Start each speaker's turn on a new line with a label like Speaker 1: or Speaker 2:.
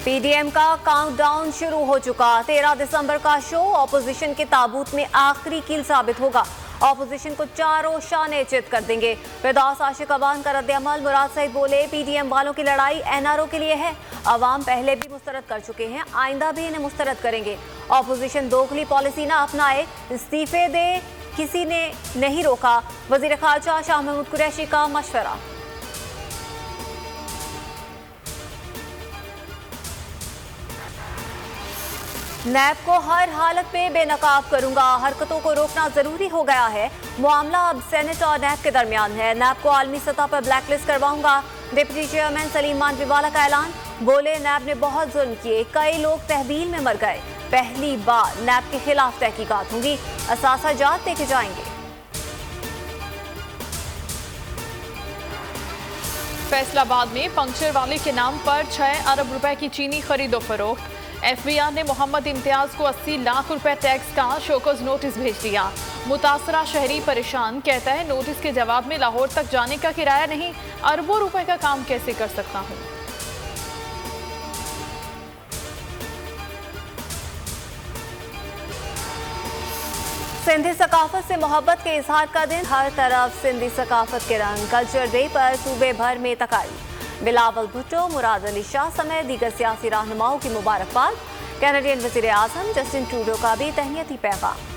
Speaker 1: PDM का countdown शुरू हो चुका। 13 दिसंबर का शो ऑपोजिशन के ताबूत में आखिरी कील साबित होगा। ऑपोजिशन को चारों शाने चित कर देंगे। फिरदौस आशिक अवान का रद्द-ए-अमल। मुराद सईद बोले, पीडीएम वालों की लड़ाई एनआरओ के लिए है। अवाम पहले भी मुस्तरद कर चुके हैं, आइंदा भी इन्हें मुस्तरद करेंगे। ऑपोजिशन दोगली पॉलिसी ना अपनाए, इस्तीफे दे, किसी ने नहीं रोका। वजीर खारजा शाह महमूद कुरैशी का मशवरा। नैब को हर हालत में बेनकाब करूंगा। हरकतों को रोकना जरूरी हो गया है। मामला अब सेनेट और नैब के दरमियान है। नैब को आलमी सतह पर ब्लैकलिस्ट करवाऊंगा। डिप्टी चेयरमैन सलीम मानवीवाला का ऐलान। बोले, नैब ने बहुत जुल्म किए, कई लोग तहवील में मर गए। पहली बार नैब के खिलाफ तहकीकात होंगी। असासा जात देखे जाएंगे।
Speaker 2: फैसलाबाद में पंक्चर वाले के नाम पर 6 अरब रुपए की चीनी खरीदो फरोख्त। एफबीआर ने मोहम्मद इम्तियाज को 80 लाख रुपए टैक्स का शोकॉज नोटिस भेज दिया। मुतासरा शहरी परेशान, कहता है नोटिस के जवाब में लाहौर तक जाने का किराया नहीं, अरबों रुपए का काम कैसे कर सकता हूं।
Speaker 1: सिंधी सकाफत से मोहब्बत के इजहार का दिन। हर तरफ सिंधी सकाफत के रंग। कल्चर डे पर सूबे भर में तकारीब। बिलावल भुट्टो, मुराद अली शाह समेत दीगर सियासी रहनुमाओं की मुबारकबाद। कैनेडियन वज़ीर आज़म जस्टिन ट्रूडो का भी तहनीती पैगाम।